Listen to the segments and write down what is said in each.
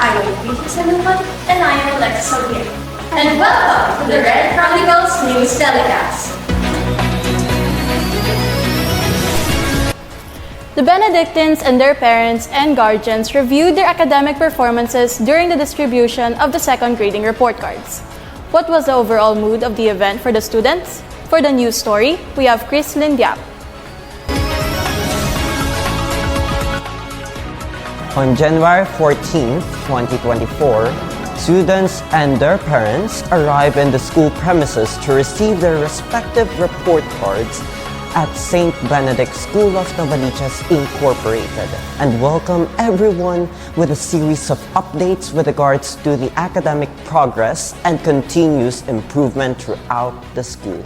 I am Beatrice Anuman, and I am Alexis O'Leary. And welcome to the Red Chronicles News Telecast. The Benedictines and their parents and guardians reviewed their academic performances during the distribution of the second grading report cards. What was the overall mood of the event for the students? For the news story, we have Chris Lindiap. On January 14, 2024, students and their parents arrived in the school premises to receive their respective report cards at St. Benedict School of Novaliches Incorporated and welcome everyone with a series of updates with regards to the academic progress and continuous improvement throughout the school.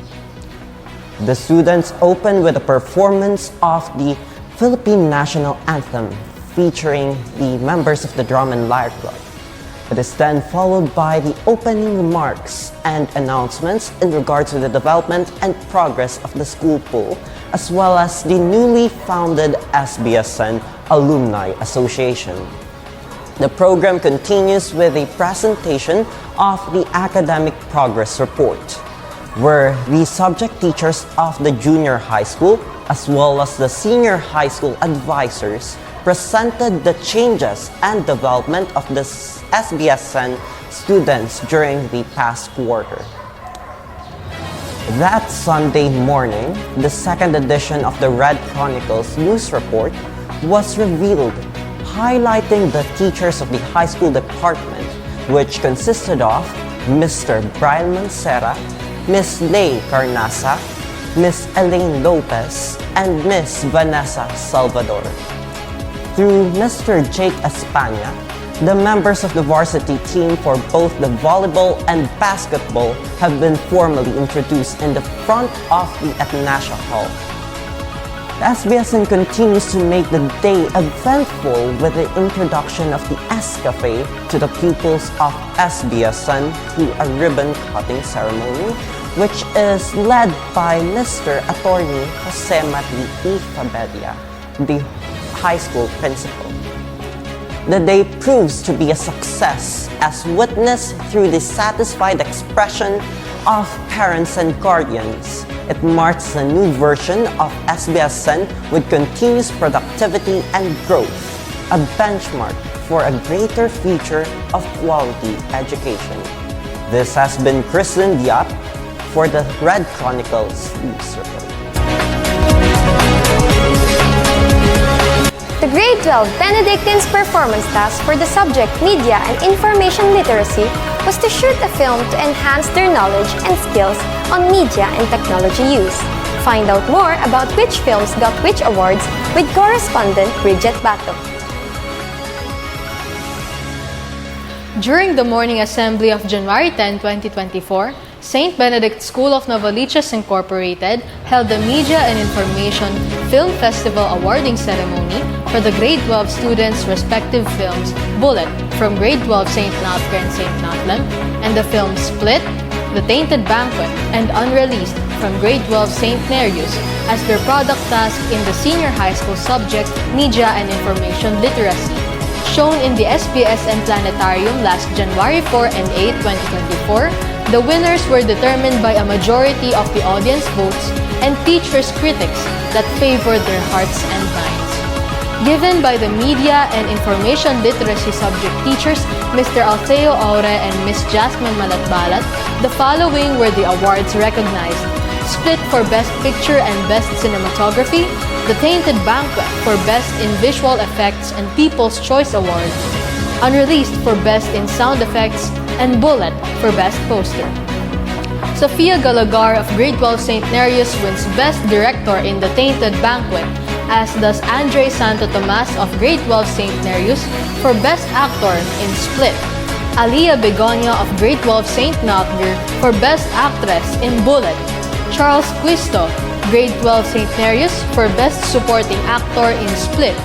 The students opened with a performance of the Philippine National Anthem featuring the members of the Drum and Lyre Club. It is then followed by the opening remarks and announcements in regards to the development and progress of the school pool, as well as the newly founded SBSN Alumni Association. The program continues with a presentation of the Academic Progress Report, where the subject teachers of the junior high school, as well as the senior high school advisors, presented the changes and development of the SBSN students during the past quarter. That Sunday morning, the second edition of the Red Chronicles news report was revealed, highlighting the teachers of the high school department, which consisted of Mr. Brian Mancera, Miss Lay Carnasa, Miss Elaine Lopez, and Miss Vanessa Salvador. Through Mr. Jake Espana, the members of the varsity team for both the volleyball and basketball have been formally introduced in the front of the Ignacia Hall. The SBSN continues to make the day eventful with the introduction of the Escafe to the pupils of SBSN through a ribbon-cutting ceremony, which is led by Mr. Attorney Jose Mati E. Fabelia, the high school principal. The day proves to be a success as witnessed through the satisfied expression of parents and guardians. It marks a new version of SBSN with continuous productivity and growth, a benchmark for a greater future of quality education. This has been Chris Lindiap for the Red Chronicles News Report. The Grade 12 Benedictines performance task for the subject Media and Information Literacy was to shoot a film to enhance their knowledge and skills on media and technology use. Find out more about which films got which awards with correspondent Bridget Bato. During the morning assembly of January 10, 2024, St. Benedict School of Novaliches Incorporated held the Media and Information Film Festival awarding ceremony for the Grade 12 students' respective films Bullet from Grade 12 St. Notker and St. Notlem, and the film Split, The Tainted Banquet, and Unreleased from Grade 12 St. Nereus as their product task in the senior high school subject Media and Information Literacy, shown in the SBSN Planetarium last January 4 and 8, 2024. The winners were determined by a majority of the audience votes and teachers' critics that favored their hearts and minds. Given by the Media and Information Literacy subject teachers, Mr. Alceo Aure and Ms. Jasmine Malatbalat, the following were the awards recognized: Split for Best Picture and Best Cinematography, The Tainted Banquet for Best in Visual Effects and People's Choice Award, Unreleased for Best in Sound Effects, and Bullet for Best Poster. Sofia Galagar of Grade 12 St. Nereus wins Best Director in The Tainted Banquet, as does Andre Santo Tomas of Grade 12 St. Nereus for Best Actor in Split. Aliyah Begonia of Grade 12 St. Notker for Best Actress in Bullet. Charles Quisto, Grade 12 St. Nereus for Best Supporting Actor in Split.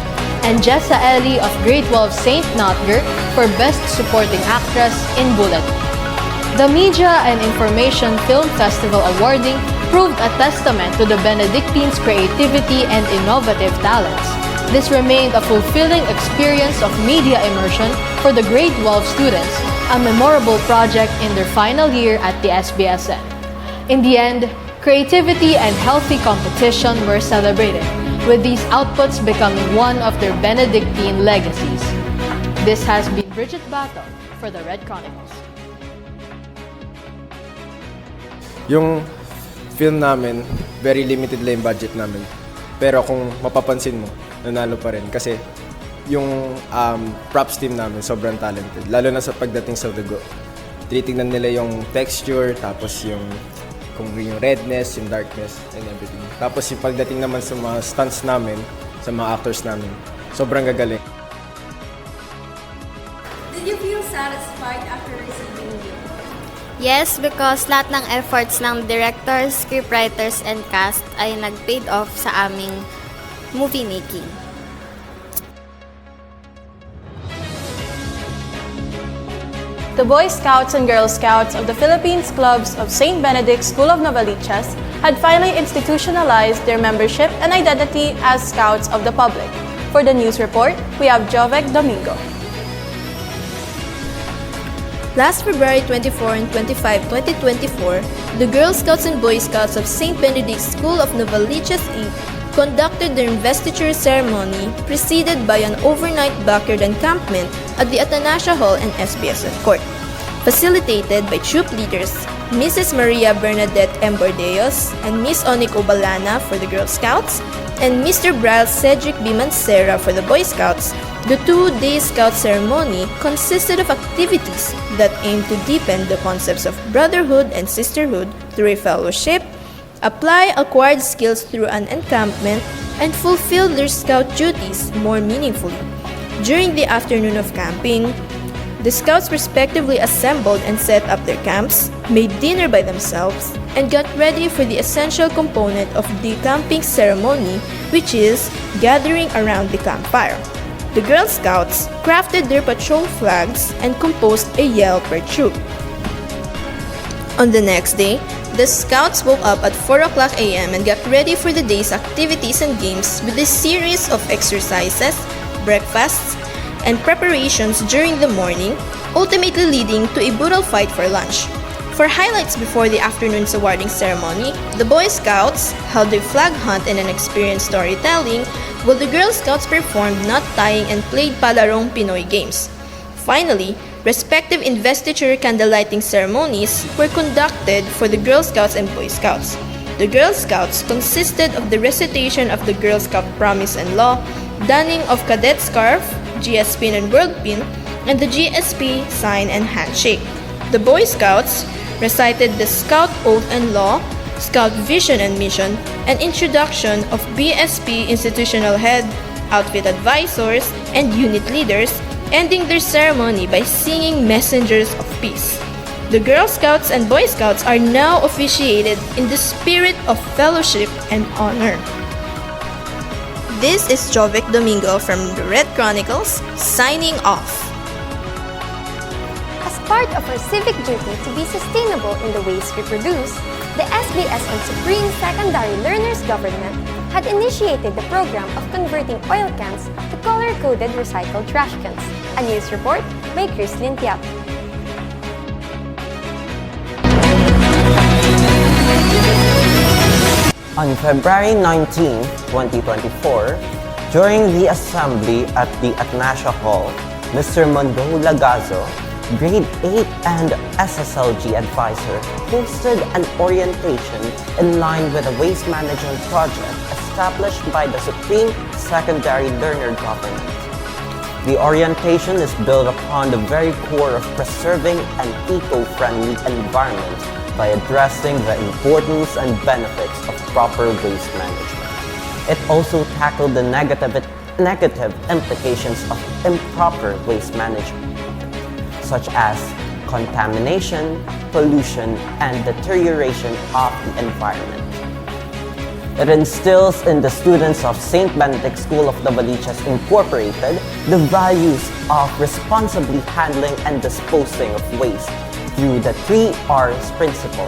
And Jessa Ellie of Grade 12 St. Notker for Best Supporting Actress in Bullet. The Media and Information Film Festival awarding proved a testament to the Benedictines' creativity and innovative talents. This remained a fulfilling experience of media immersion for the grade 12 students, a memorable project in their final year at the SBSN. In the end, creativity and healthy competition were celebrated, with these outputs becoming one of their Benedictine legacies. This has been Bridget Bato for the Red Chronicles. Yung film namin, very limited lang yung budget namin. Pero kung mapapansin mo, nanalo pa rin. Kasi yung props team namin, sobrang talented. Lalo na sa pagdating sa dugo. Tinitingnan nila yung texture, tapos yung redness, yung darkness, and everything. Tapos yung pagdating naman sa mga stunts namin, sa mga actors namin, sobrang gagaling. Did you feel satisfied after receiving it? Yes, because lahat ng efforts ng directors, scriptwriters, and cast ay nag-paid off sa aming movie making. The Boy Scouts and Girl Scouts of the Philippines Clubs of St. Benedict School of Novaliches had finally institutionalized their membership and identity as Scouts of the Public. For the news report, we have Jovec Domingo. Last February 24 and 25, 2024, the Girl Scouts and Boy Scouts of St. Benedict School of Novaliches Inc. conducted their investiture ceremony preceded by an overnight backyard encampment at the Atanasio Hall and SBSN Court, facilitated by troop leaders Mrs. Maria Bernadette M. Bordeos and Miss Onic Obalana for the Girl Scouts and Mr. Bryce Cedric B. Mancera for the Boy Scouts. The two-day Scout ceremony consisted of activities that aimed to deepen the concepts of brotherhood and sisterhood through a fellowship, apply acquired skills through an encampment, and fulfill their Scout duties more meaningfully. During the afternoon of camping, the Scouts respectively assembled and set up their camps, made dinner by themselves, and got ready for the essential component of the camping ceremony, which is gathering around the campfire. The Girl Scouts crafted their patrol flags and composed a yell per troop. On the next day, the Scouts woke up at 4 o'clock a.m. and got ready for the day's activities and games with a series of exercises, breakfasts, and preparations during the morning, ultimately leading to a brutal fight for lunch. For highlights before the afternoon's awarding ceremony, the Boy Scouts held a flag hunt and an experience storytelling, while the Girl Scouts performed knot tying and played palarong Pinoy games. Finally, respective investiture candlelighting ceremonies were conducted for the Girl Scouts and Boy Scouts. The Girl Scouts consisted of the recitation of the Girl Scout Promise and Law, donning of cadet scarf, GS pin and world pin, and the GSP sign and handshake. The Boy Scouts recited the Scout Oath and Law, Scout Vision and Mission, and introduction of BSP institutional head, outfit advisors, and unit leaders, ending their ceremony by singing Messengers of Peace. The Girl Scouts and Boy Scouts are now officiated in the spirit of fellowship and honor. This is Jovec Domingo from the Red Chronicles, signing off. As part of our civic duty to be sustainable in the waste we produce, the SBSN Supreme Secondary Learners Government had initiated the program of converting oil cans to color-coded recycled trash cans. A news report by Chrislyn Tiap. On February 19, 2024, during the assembly at the Atanasio Hall, Mr. Mondo Lagazo, Grade 8 and SSLG advisor, hosted an orientation in line with a waste management project established by the Supreme Secondary Learner Government. The orientation is built upon the very core of preserving an eco-friendly environment by addressing the importance and benefits of proper waste management. It also tackled the negative implications of improper waste management, such as contamination, pollution, and deterioration of the environment. It instills in the students of St. Benedict School of Novaliches Incorporated the values of responsibly handling and disposing of waste through the 3 R's principle: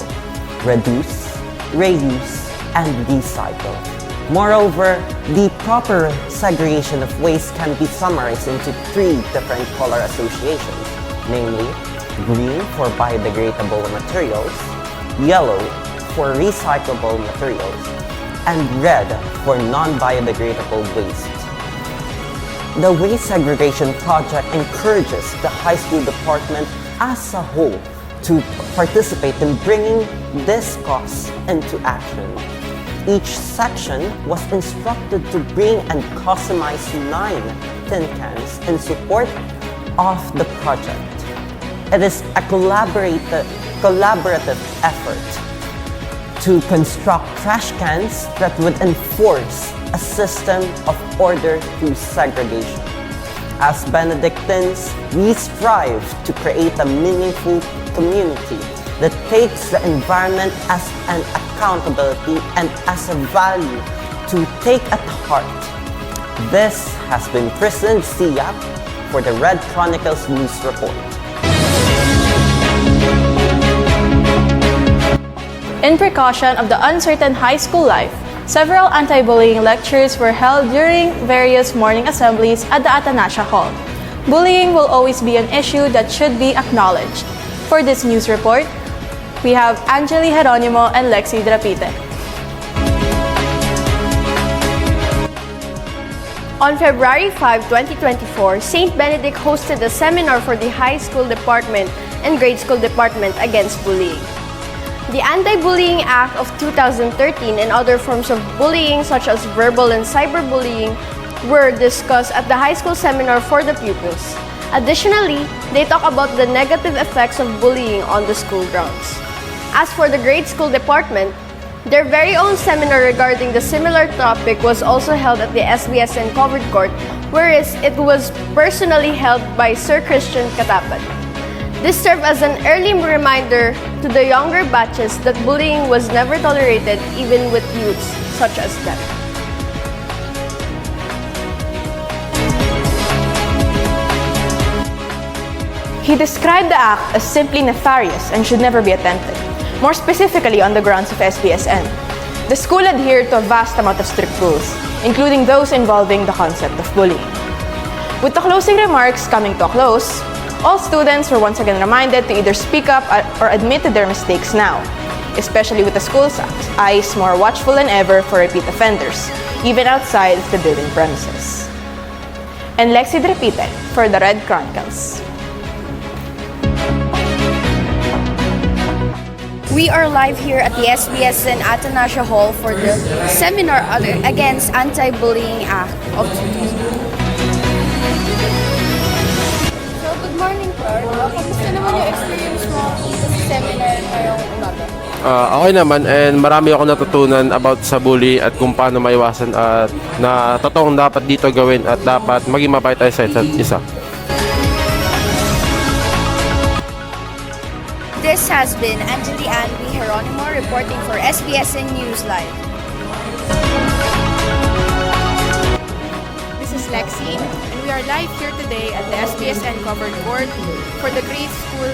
reduce, reuse, and recycle. Moreover, the proper segregation of waste can be summarized into 3 different color associations, namely green for biodegradable materials, yellow for recyclable materials, and red for non-biodegradable waste. The Waste Segregation Project encourages the high school department as a whole to participate in bringing this cause into action. Each section was instructed to bring and customize 9 tin cans in support of the project. It is a collaborative effort to construct trash cans that would enforce a system of order through segregation. As Benedictines, we strive to create a meaningful community that takes the environment as an accountability and as a value to take at heart. This has been Kristen Siap for the Red Chronicles News Report. In precaution of the uncertain high school life, several anti-bullying lectures were held during various morning assemblies at the Atanasio Hall. Bullying will always be an issue that should be acknowledged. For this news report, we have Angeli Geronimo and Lexi Drapite. On February 5, 2024, St. Benedict hosted a seminar for the high school department and grade school department against bullying. The Anti-Bullying Act of 2013 and other forms of bullying such as verbal and cyberbullying were discussed at the high school seminar for the pupils. Additionally, they talk about the negative effects of bullying on the school grounds. As for the grade school department, their very own seminar regarding the similar topic was also held at the SBSN Covered Court, whereas it was personally held by Sir Christian Katapan. This served as an early reminder to the younger batches that bullying was never tolerated even with youths such as them. He described the act as simply nefarious and should never be attempted, more specifically on the grounds of SBSN. The school adhered to a vast amount of strict rules, including those involving the concept of bullying. With the closing remarks coming to a close, all students were once again reminded to either speak up or admit to their mistakes now, especially with the school's eyes more watchful than ever for repeat offenders, even outside the building premises. And Lexi Drapite for the Red Chronicles. We are live here at the SBSN Atanasio Hall for the seminar against Anti-Bullying Act of 2000. So, good morning, Flor. Kamusta naman yung experience mo dito sa seminar ngayong umaga? Okay naman, and marami ako natutunan about sa bully at kung paano maiwasan at na totoong dapat dito gawin at dapat maging mabait tayo sa isa't isa. This has been Angeli Geronimo reporting for SBSN News Live. This is Lexi, and we are live here today at the SBSN Covered Court for the Grade School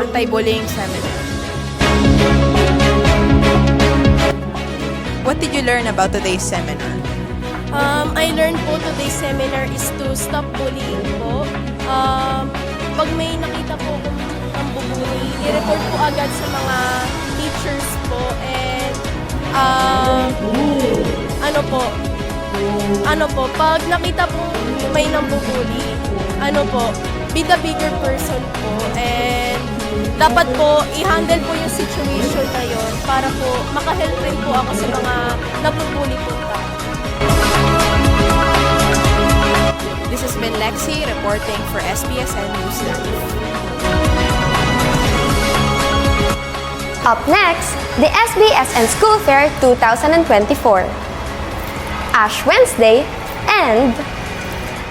Anti-Bullying Seminar. What did you learn about today's seminar? I learned po today's seminar is to stop bullying po. Pag may nakita po kung nambubuli, i-report po agad sa mga teachers po and pag nakita po may nambubuli, be the bigger person po and dapat po i-handle po yung situation na yon para po makahelp rin po ako sa mga nabubuli po tao. This has been Lexi reporting for SBSN News Live. Up next, the SBSN School Fair 2024, Ash Wednesday, and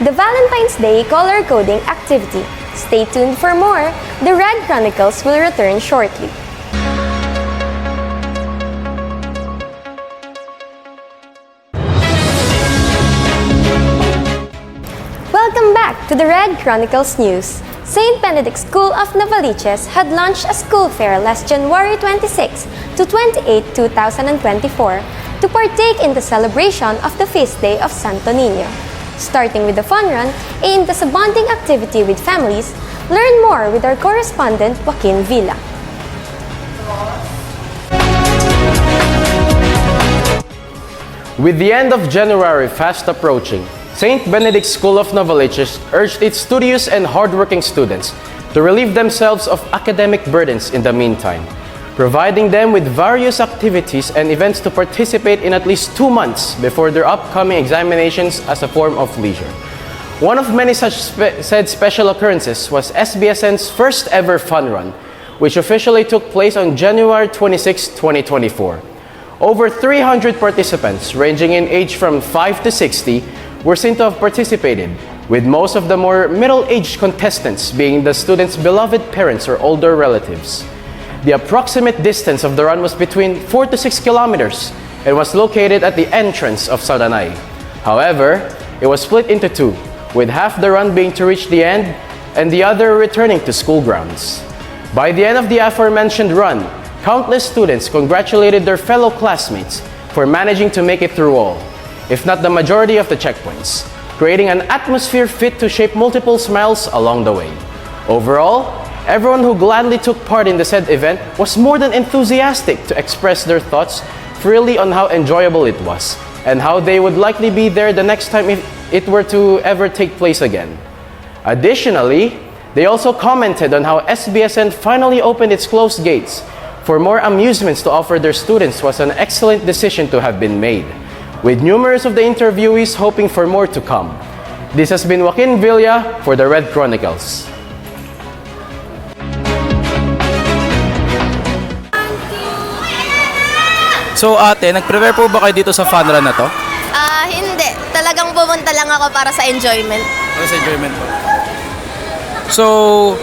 the Valentine's Day Color Coding Activity. Stay tuned for more. The Red Chronicles will return shortly. Welcome back to the Red Chronicles News. St. Benedict School of Novaliches had launched a school fair last January 26 to 28, 2024 to partake in the celebration of the feast day of Santo Niño. Starting with the fun run aimed as a bonding activity with families, learn more with our correspondent Joaquin Villa. With the end of January fast approaching, St. Benedict's School of Novaliches urged its studious and hardworking students to relieve themselves of academic burdens in the meantime, providing them with various activities and events to participate in at least 2 months before their upcoming examinations as a form of leisure. One of many such said special occurrences was SBSN's first ever fun run, which officially took place on January 26, 2024. Over 300 participants, ranging in age from 5 to 60, were seen to have participated, with most of the more middle-aged contestants being the students' beloved parents or older relatives. The approximate distance of the run was between 4 to 6 kilometers and was located at the entrance of Saranay. However, it was split into two, with half the run being to reach the end and the other returning to school grounds. By the end of the aforementioned run, countless students congratulated their fellow classmates for managing to make it through all, if not the majority of the checkpoints, creating an atmosphere fit to shape multiple smiles along the way. Overall, everyone who gladly took part in the said event was more than enthusiastic to express their thoughts freely on how enjoyable it was and how they would likely be there the next time if it were to ever take place again. Additionally, they also commented on how SBSN finally opened its closed gates for more amusements to offer their students was an excellent decision to have been made, with numerous of the interviewees hoping for more to come. This has been Joaquin Villa for the Red Chronicles. So ate, nag-prepare po ba kayo dito sa fun run na to? Hindi. Talagang pumunta lang ako para sa enjoyment. Para sa enjoyment po. So,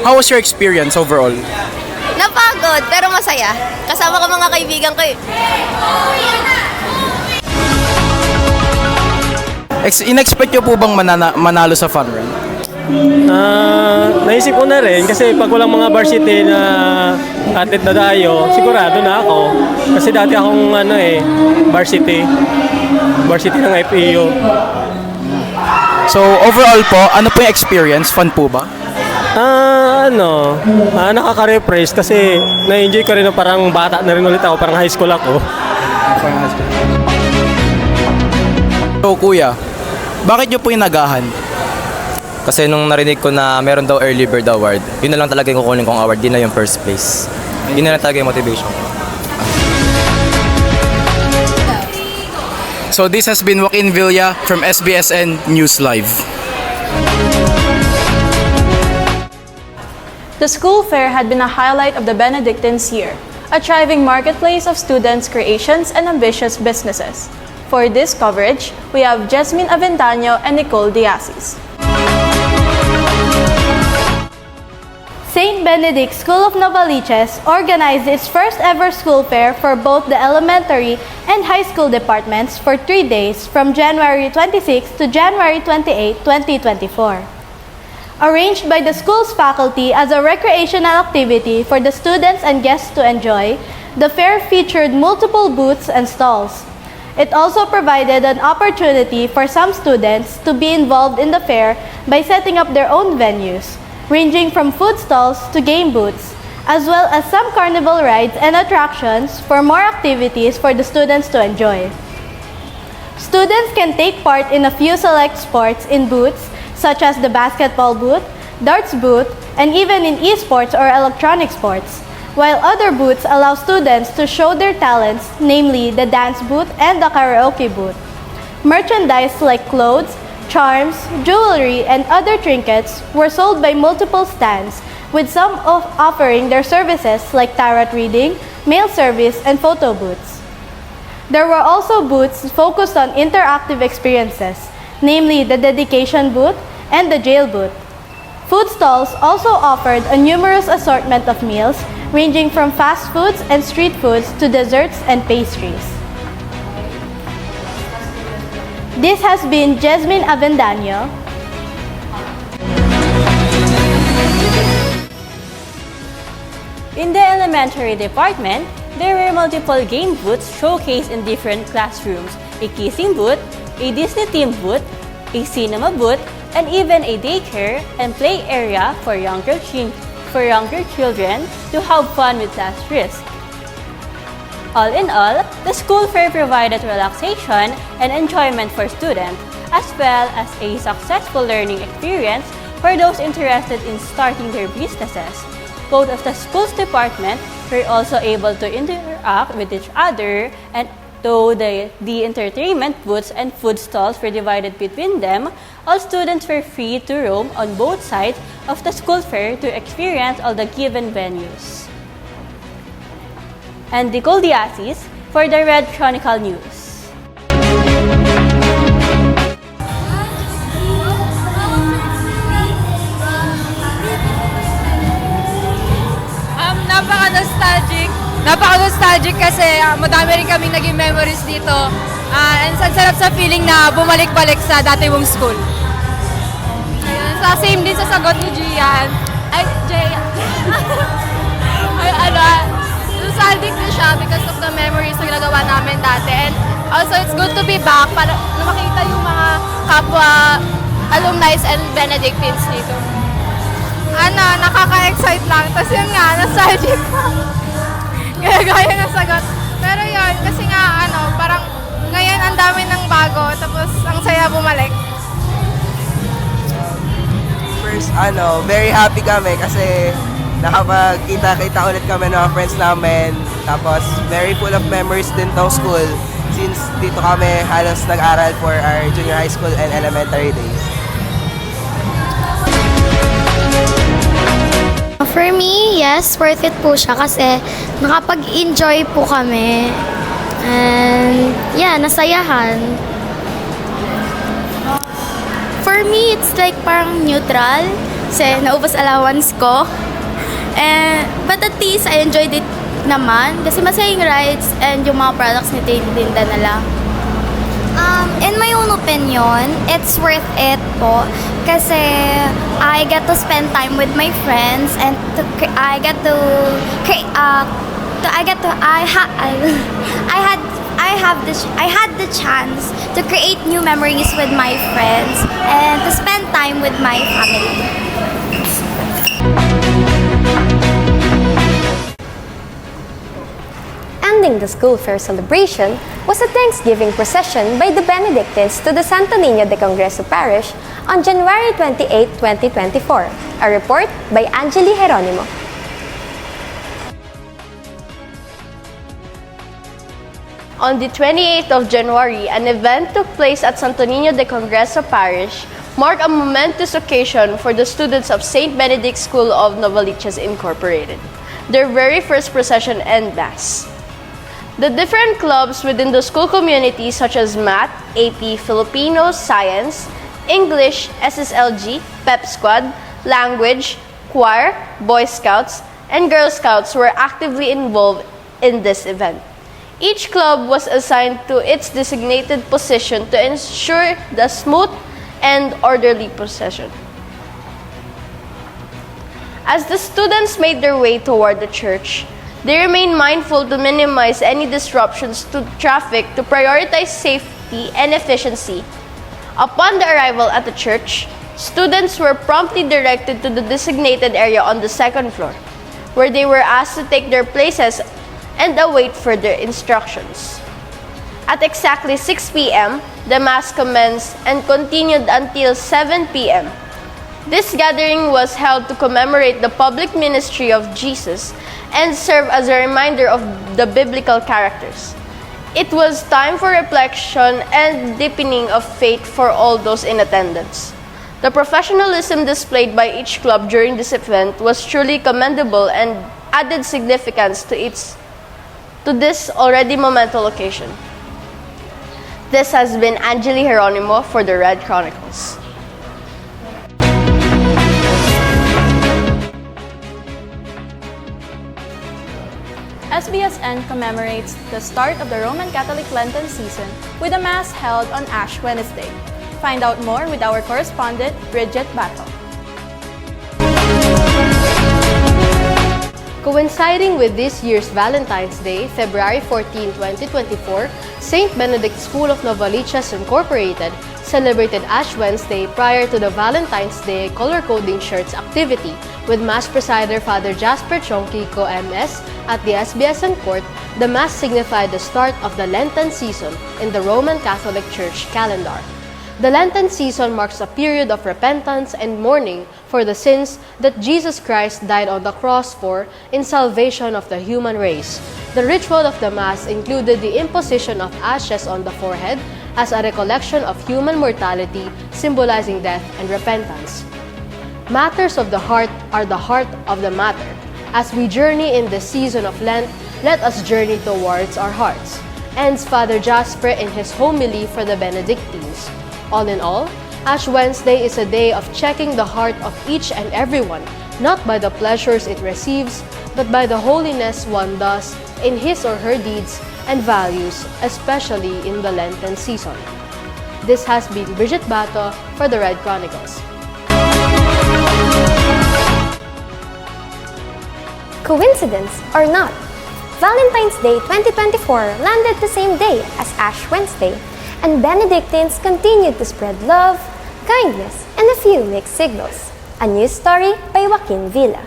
how was your experience overall? Napagod, pero masaya. Kasama ko mga kaibigan ko eh. In-expect nyo po bang manalo sa fun run? Naisip ko na rin kasi pag walang mga varsity na atlet na tayo, sigurado na ako. Kasi dati akong varsity ng FEU. So overall po, ano po yung experience? Fun po ba? Nakaka-refresh kasi na-enjoy ko rin na parang bata na rin ulit ako, parang high school ako. So kuya, bakit nyo po yung nagahan? Kasi nung narinig ko na meron daw early bird award, yun na lang talaga yung kukunin kong award, di na yung first place. Yun na lang talaga yung motivation ko. So this has been Joaquin Villa from SBSN News Live. The school fair had been a highlight of the Benedictines' year, a thriving marketplace of students' creations and ambitious businesses. For this coverage, we have Jasmine Aventaño and Nicole Diasis. St. Benedict School of Novaliches organized its first ever school fair for both the elementary and high school departments for 3 days from January 26 to January 28, 2024. Arranged by the school's faculty as a recreational activity for the students and guests to enjoy, the fair featured multiple booths and stalls. It also provided an opportunity for some students to be involved in the fair by setting up their own venues, ranging from food stalls to game booths, as well as some carnival rides and attractions for more activities for the students to enjoy. Students can take part in a few select sports in booths such as the basketball booth, darts booth, and even in esports or electronic sports, while other booths allow students to show their talents, namely the dance booth and the karaoke booth. Merchandise like clothes, charms, jewelry, and other trinkets were sold by multiple stands, with some offering their services like tarot reading, mail service, and photo booths. There were also booths focused on interactive experiences, namely the dedication booth and the jail booth. Food stalls also offered a numerous assortment of meals, ranging from fast foods and street foods to desserts and pastries. This has been Jasmine Avendaño. In the elementary department, There were multiple game booths showcased in different classrooms, a kissing booth, a Disney themed booth, a cinema booth, and even a daycare and play area for younger children to have fun with less risk. All in all, the school fair provided relaxation and enjoyment for students, as well as a successful learning experience for those interested in starting their businesses. Both of the school's departments were also able to interact with each other, and though the entertainment booths and food stalls were divided between them, all students were free to roam on both sides of the school fair to experience all the given venues. And Nicole Diazis for the Red Chronicle News. Napaka-nostalgic kasi madami rin kaming naging memories dito. And ang sarap sa feeling na bumalik-balik sa dati mong school. Ayun, same din sa sagot ni Gian. Ay, nostalgic na siya because of the memories na ginagawa namin dati. And also, it's good to be back para makita yung mga kapwa alumni and Benedictines dito. Nakaka-excite lang. Tapos yun nga, nostalgic. Gaya ng sagot. Pero yun, kasi nga, parang ngayon ang dami ng bago. Tapos, ang saya bumalik. First, very happy kami kasi nakapagkita-kita ulit kami ng mga friends namin. Tapos, very full of memories din tong school since dito kami halos nag-aral for our junior high school and elementary days. For me, yes, worth it po siya kasi nakapag-enjoy po kami. And yeah, nasayahan. For me, it's like parang neutral kasi naubos allowance ko. But at least I enjoyed it naman kasi masaya yung rides and yung mga products ni tinda nila. In my own opinion, it's worth it po kasi I get to spend time with my friends and I had the chance to create new memories with my friends and to spend time with my family. Ending the school fair celebration was a Thanksgiving procession by the Benedictines to the Santo Niño de Congreso Parish on January 28, 2024. A report by Angeli Geronimo. On the 28th of January, an event took place at Santo Niño de Congreso Parish, marked a momentous occasion for the students of St. Benedict's School of Novaliches Incorporated, their very first procession and mass. The different clubs within the school community such as Math, AP, Filipino, Science, English, SSLG, Pep Squad, Language, Choir, Boy Scouts, and Girl Scouts were actively involved in this event. Each club was assigned to its designated position to ensure the smooth and orderly procession. As the students made their way toward the church, they remained mindful to minimize any disruptions to traffic to prioritize safety and efficiency. Upon the arrival at the church, students were promptly directed to the designated area on the second floor, where they were asked to take their places and await further instructions. At exactly 6 p.m., the Mass commenced and continued until 7 p.m. This gathering was held to commemorate the public ministry of Jesus and serve as a reminder of the biblical characters. It was time for reflection and deepening of faith for all those in attendance. The professionalism displayed by each club during this event was truly commendable and added significance to this already monumental occasion. This has been Angeli Geronimo for the Red Chronicles. SBSN commemorates the start of the Roman Catholic Lenten season with a Mass held on Ash Wednesday. Find out more with our correspondent, Bridget Bato. Coinciding with this year's Valentine's Day, February 14, 2024, St. Benedict School of Novaliches Incorporated celebrated Ash Wednesday prior to the Valentine's Day color-coding shirts activity with Mass Presider Father Jasper Chongki Co-MS at the SBSN Court. The Mass signified the start of the Lenten season in the Roman Catholic Church calendar. The Lenten season marks a period of repentance and mourning for the sins that Jesus Christ died on the cross for in salvation of the human race. The ritual of the Mass included the imposition of ashes on the forehead as a recollection of human mortality, symbolizing death and repentance. Matters of the heart are the heart of the matter. As we journey in the season of Lent, let us journey towards our hearts. Ends Father Jasper in his homily for the Benedictines. All in all, Ash Wednesday is a day of checking the heart of each and everyone, not by the pleasures it receives, but by the holiness one does in his or her deeds and values, especially in the Lenten season. This has been Bridget Bato for the Red Chronicles. Coincidence or not, Valentine's Day 2024 landed the same day as Ash Wednesday, and Benedictines continued to spread love, kindness, and a few mixed signals. A news story by Joaquin Villa.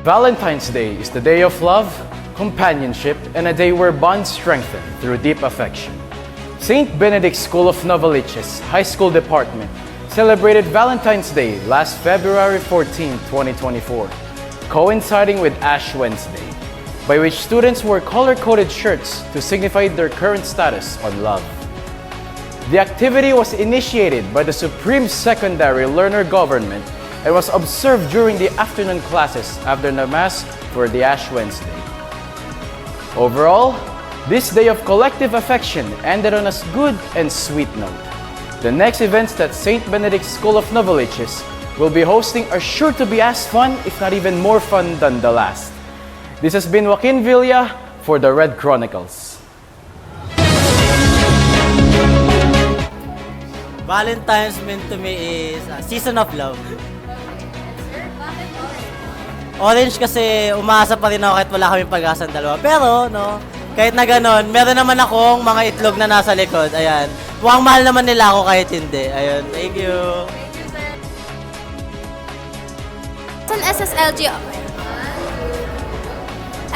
Valentine's Day is the day of love, companionship, and a day where bonds strengthen through deep affection. St. Benedict School of Novaliches High School Department celebrated Valentine's Day last February 14, 2024, coinciding with Ash Wednesday, by which students wore color-coded shirts to signify their current status on love. The activity was initiated by the Supreme Secondary Learner Government and was observed during the afternoon classes after the Mass for the Ash Wednesday. Overall, this day of collective affection ended on a good and sweet note. The next events that St. Benedict School of Novaliches will be hosting are sure to be as fun, if not even more fun than the last. This has been Joaquin Villa for the Red Chronicles. Valentine's meant to me is a season of love. Orange kasi umaasa pa rin ako kahit wala kaming pag-asang dalawa. Pero, no, kahit na ganon, meron naman akong mga itlog na nasa likod. Ayan. Mukhang mahal naman nila ako kahit hindi. Ayun, thank you.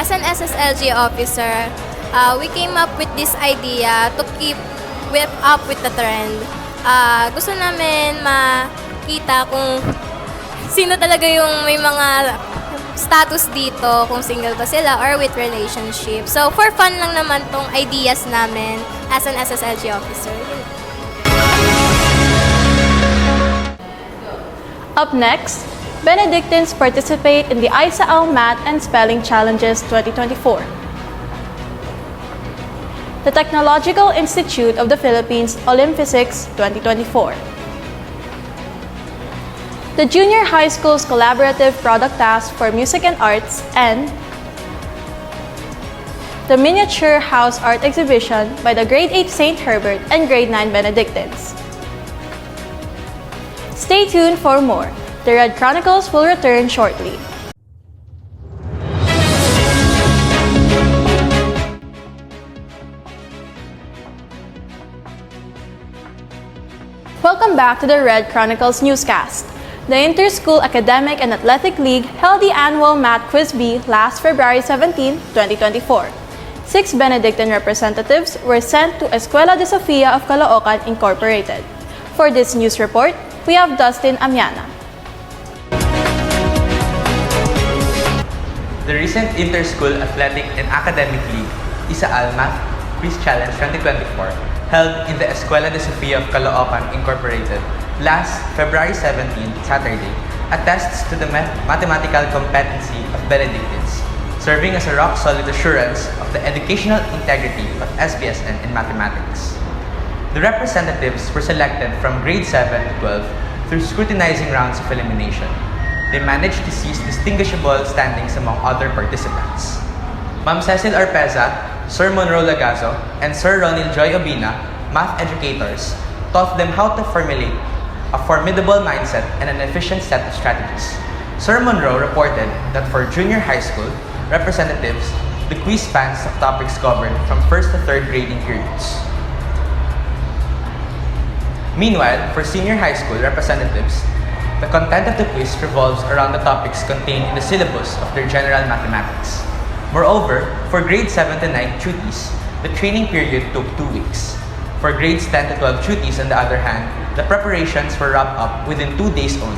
As an SSLG officer, we came up with this idea to keep up with the trend. Gusto namin makita kung sino talaga yung may mga status dito, kung single ba sila or with relationship. So, for fun lang naman tong ideas namin as an SSLG officer. Up next, Benedictines participate in the ISAAL Math and Spelling Challenges 2024. The Technological Institute of the Philippines Olymphisics 2024. The Junior High School's Collaborative Product Task for Music and Arts, and the Miniature House Art Exhibition by the Grade 8 St. Herbert and Grade 9 Benedictines. Stay tuned for more. The Red Chronicles will return shortly. Welcome back to the Red Chronicles newscast. The Inter-School Academic and Athletic League held the annual Math Quiz B last February 17, 2024. 6 Benedictine representatives were sent to Escuela de Sofia of Caloocan Incorporated. For this news report, we have Dustin Amiana. The recent Inter-School Athletic and Academic League, ISAAL Math Quiz Challenge 2024, held in the Escuela de Sofia of Caloocan Incorporated last February 17, Saturday, attests to the mathematical competency of Benedictines, serving as a rock-solid assurance of the educational integrity of SBSN in mathematics. The representatives were selected from grade 7 to 12 through scrutinizing rounds of elimination. They managed to seize distinguishable standings among other participants. Ma'am Cecil Arpeza, Sir Monroe Lagazo, and Sir Ronil Joy Obina, math educators, taught them how to formulate a formidable mindset, and an efficient set of strategies. Sir Monroe reported that for junior high school representatives, the quiz spans of topics covered from 1st to 3rd grading periods. Meanwhile, for senior high school representatives, the content of the quiz revolves around the topics contained in the syllabus of their general mathematics. Moreover, for grade 7 to 9 tutees, the training period took 2 weeks. For grades 10 to 12 tutees, on the other hand, the preparations were wrapped up within 2 days only.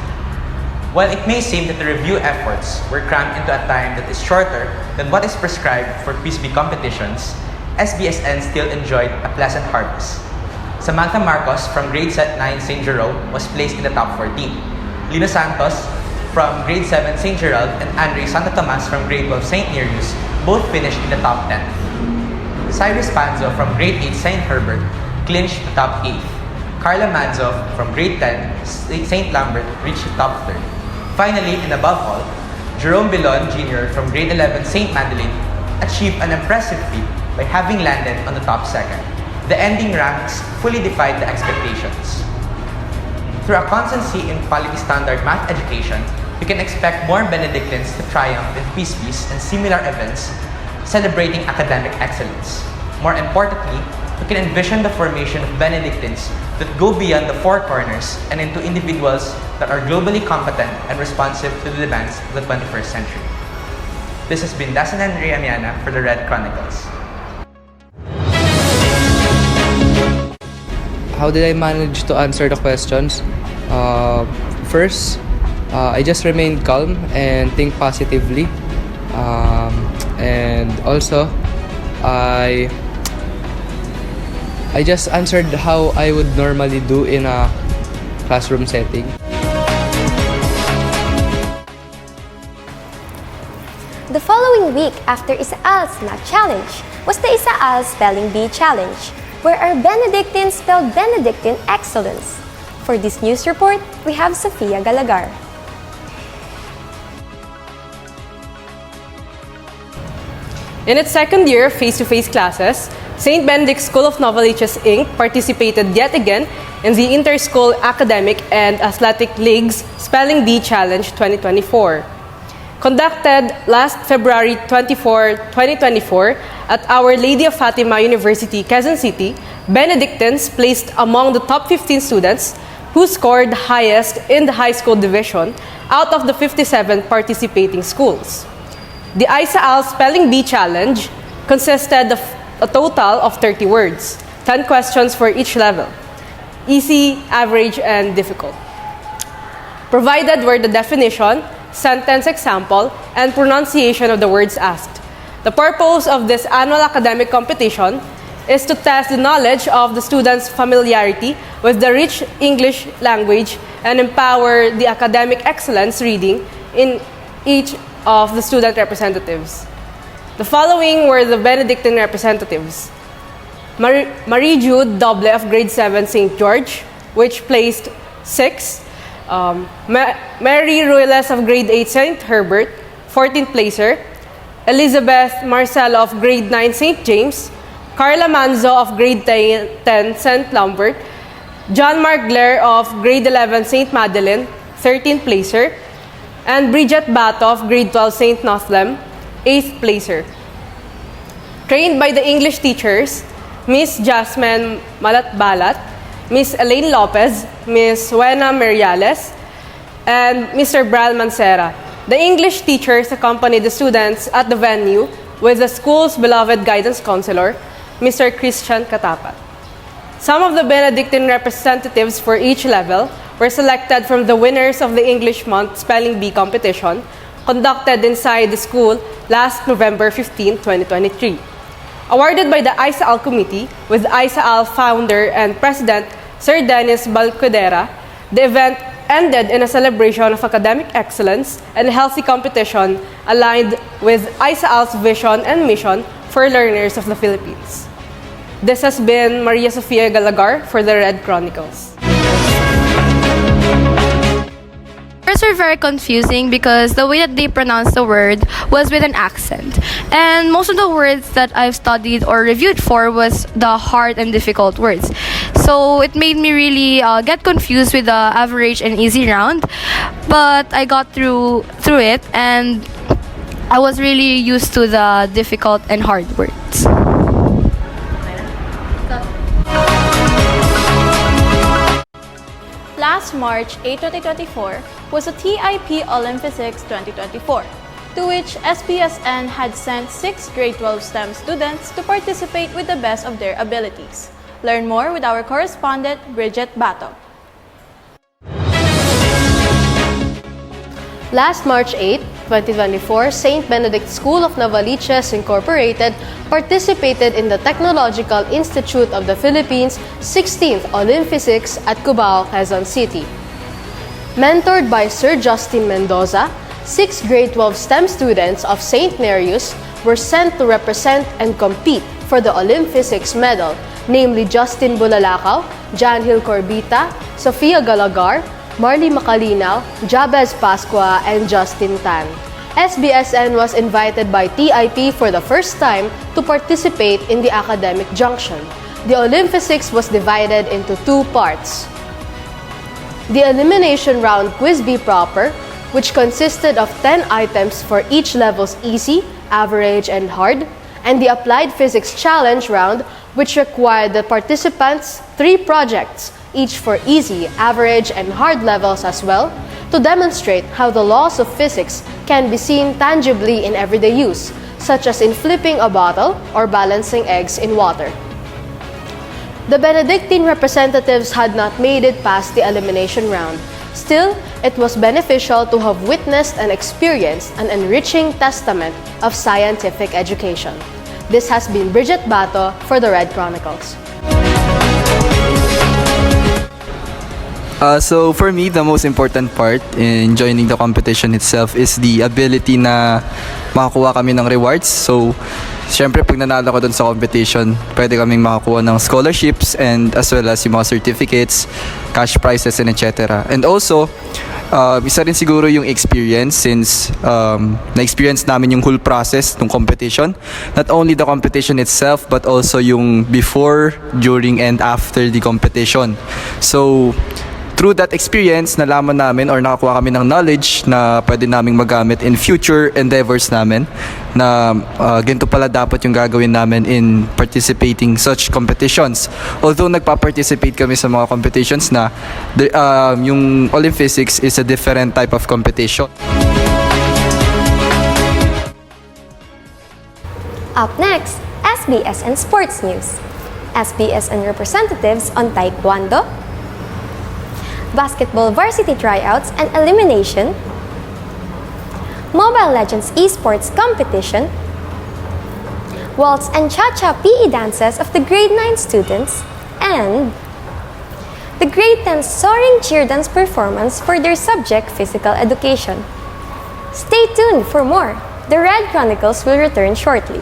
While it may seem that the review efforts were crammed into a time that is shorter than what is prescribed for Quiz Bee competitions, SBSN still enjoyed a pleasant harvest. Samantha Marcos from grade 9 St. Jerome was placed in the top 14. Lino Santos from grade 7 St. Gerald and Andre Santo Tomas from grade 12 St. Nereus both finished in the top 10. Cyrus Panzo from grade 8 St. Herbert clinched the top 8th. Carla Manzo from grade 10 St. Lambert reached the top 3rd. Finally, and above all, Jerome Bilon Jr. from grade 11 St. Madeleine achieved an impressive feat by having landed on the top 2nd. The ending ranks fully defied the expectations. Through a constancy in quality standard math education, we can expect more Benedictines to triumph in quiz bees and similar events celebrating academic excellence. More importantly, we can envision the formation of Benedictines that go beyond the four corners and into individuals that are globally competent and responsive to the demands of the 21st century. This has been Dasan Andrea Miana for the Red Chronicles. How did I manage to answer the questions? First, I just remained calm and think positively. And also, I just answered how I would normally do in a classroom setting. The following week after Isaal's Math Challenge was the Isaal Spelling Bee Challenge, where our Benedictines spelled Benedictine excellence. For this news report, we have Sofia Galagar. In its second year of face-to-face classes, St. Benedict's School of Novaliches Inc. participated yet again in the Inter-School Academic and Athletic League's Spelling Bee Challenge 2024. Conducted last February 24, 2024 at Our Lady of Fatima University, Quezon City, Benedictines placed among the top 15 students who scored highest in the high school division out of the 57 participating schools. The Isaal Spelling Bee Challenge consisted of a total of 30 words, 10 questions for each level, easy, average, and difficult. Provided were the definition, sentence example, and pronunciation of the words asked. The purpose of this annual academic competition is to test the knowledge of the students' familiarity with the rich English language and empower the academic excellence reading in each of the student representatives. The following were the Benedictine representatives. Marie Jude Doble of grade 7 St. George, which placed 6th. Mary Ruelas of grade 8 St. Herbert, 14th placer. Elizabeth Marcelo of grade 9 St. James. Carla Manzo of grade 10 St. Lambert. John Mark Blair of grade 11 St. Madeleine, 13th placer. And Bridget Bato of grade 12 St. Nothlem, 8th placer. Trained by the English teachers, Miss Jasmine Malatbalat, Miss Elaine Lopez, Miss Wena Meriales, and Mr. Bral Mancera. The English teachers accompanied the students at the venue with the school's beloved guidance counselor, Mr. Christian Katapat. Some of the Benedictine representatives for each level were selected from the winners of the English Month Spelling Bee competition conducted inside the school last November 15, 2023. Awarded by the Isaal Committee with Isaal founder and president Sir Dennis Balcudera, the event ended in a celebration of academic excellence and healthy competition aligned with Isaal's vision and mission for learners of the Philippines. This has been Maria Sofia Galagar for the Red Chronicles. Words were very confusing because the way that they pronounced the word was with an accent. And most of the words that I've studied or reviewed for was the hard and difficult words. So it made me really get confused with the average and easy round. But I got through it, and I was really used to the difficult and hard words. Last March 8, 2024 was a TIP Olympics 2024, to which SPSN had sent 6 grade 12 STEM students to participate with the best of their abilities. Learn more with our correspondent, Bridget Bato. Last March 8, 2024, St. Benedict School of Novaliches Incorporated participated in the Technological Institute of the Philippines' 16th Olympics at Cubao, Quezon City. Mentored by Sir Justin Mendoza, 6 grade 12 STEM students of St. Nereus were sent to represent and compete for the Olympics medal, namely Justin Bulalakaw, Janhil Corbita, Sofia Galagar, Marley Macalinaw, Jabez Pascua, and Justin Tan. SBSN was invited by TIP for the first time to participate in the academic junction. The Olympics was divided into 2 parts. The elimination round Quiz B proper, which consisted of 10 items for each level's easy, average, and hard, and the Applied Physics Challenge round, which required the participants 3 projects, each for easy, average, and hard levels as well, to demonstrate how the laws of physics can be seen tangibly in everyday use, such as in flipping a bottle or balancing eggs in water. The Benedictine representatives had not made it past the elimination round. Still, it was beneficial to have witnessed and experienced an enriching testament of scientific education. This has been Bridget Bato for the Red Chronicles. So for me, the most important part in joining the competition itself is the ability na makakuha kami ng rewards. So, syempre pag nanalo ko dun sa competition, pwede kaming makakuha ng scholarships and as well as yung mga certificates, cash prizes, and etc. And also, isa rin siguro yung experience since na-experience namin yung whole process ng competition. Not only the competition itself, but also yung before, during, and after the competition. So, through that experience, nalaman namin or nakakuha kami ng knowledge na pwede naming magamit in future endeavors namin na ganito pala dapat yung gagawin namin in participating such competitions. Although nagpa-participate kami sa mga competitions na yung Olympics is a different type of competition. Up next, SBSN Sports News. SBSN representatives on Taekwondo, basketball varsity tryouts and elimination, Mobile Legends esports competition, waltz and cha-cha PE dances of the grade 9 students, and the grade 10 soaring cheer dance performance for their subject physical education. Stay tuned for more. The Red Chronicles will return shortly.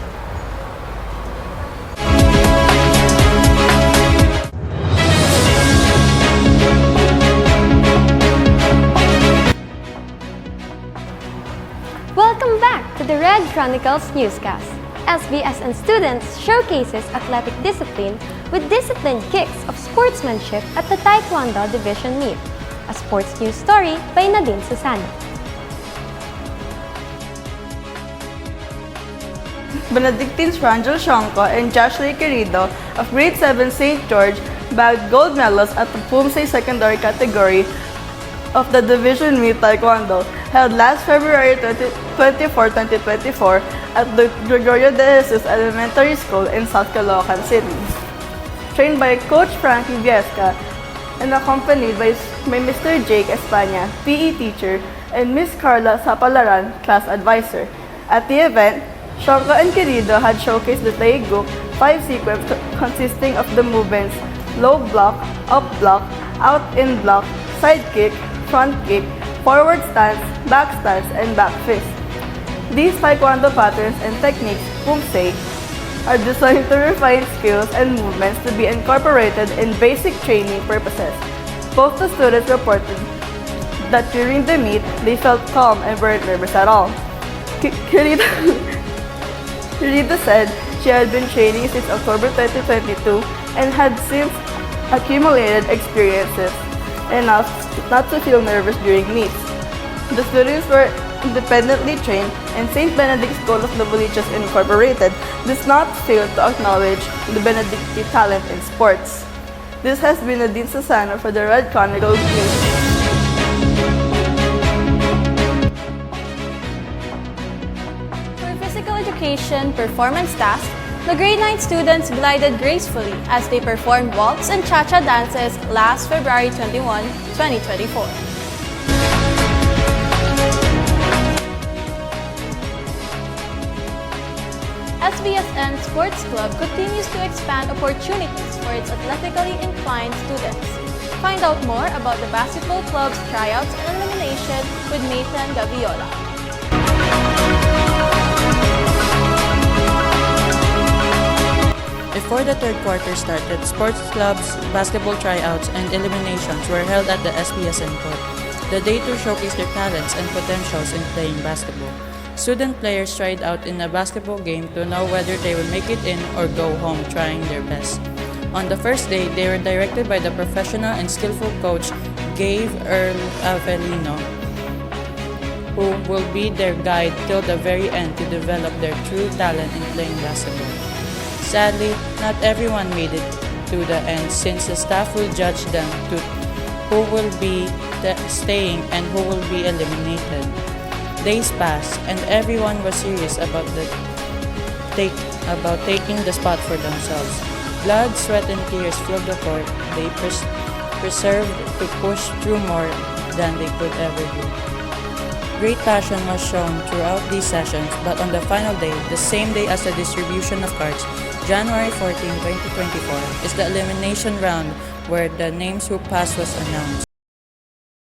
Welcome back to the Red Chronicles newscast. SBSN students showcases athletic discipline with disciplined kicks of sportsmanship at the Taekwondo Division meet. A sports news story by Nadine Susana. Benedictines Rangel Shonko and Joshua Querido of grade 7 St. George bagged gold medals at the Pumsay secondary category of the Division Meet Taekwondo held last February 24, 2024 at the Gregorio de Jesus Elementary School in South Caloocan City. Trained by Coach Frankie Viesca and accompanied by Mr. Jake Espana, PE teacher, and Miss Carla Sapalaran, class advisor. At the event, Shonko and Querido had showcased the Taeguk 5 sequence consisting of the movements low block, up block, out in block, side kick, front kick, forward stance, back stance, and back fist. These Taekwondo patterns and techniques, Pumsay, are designed to refine skills and movements to be incorporated in basic training purposes. Both the students reported that during the meet, they felt calm and weren't nervous at all. Querido said she had been training since October 2022 and had since accumulated experiences enough not to feel nervous during meets. The students were independently trained, and St. Benedict's School of Novaliches Incorporated does not fail to acknowledge the Benedictine talent in sports. This has been Nadine Sassano for the Red Chronicles News. For physical education performance tasks, the grade 9 students glided gracefully as they performed waltz and cha-cha dances last February 21, 2024. SBSN Sports Club continues to expand opportunities for its athletically inclined students. Find out more about the basketball club's tryouts and elimination with Nathan Gaviola. Before the third quarter started, sports clubs, basketball tryouts, and eliminations were held at the SBSN court, the day to showcase their talents and potentials in playing basketball. Student players tried out in a basketball game to know whether they would make it in or go home trying their best. On the first day, they were directed by the professional and skillful coach Gabe Earl Avelino, who will be their guide till the very end to develop their true talent in playing basketball. Sadly, not everyone made it to the end since the staff will judge them to who will be staying and who will be eliminated. Days passed, and everyone was serious about taking the spot for themselves. Blood, sweat, and tears filled the court. They persevered to push through more than they could ever do. Great passion was shown throughout these sessions, but on the final day, the same day as the distribution of cards, January 14, 2024, is the elimination round where the names who passed was announced.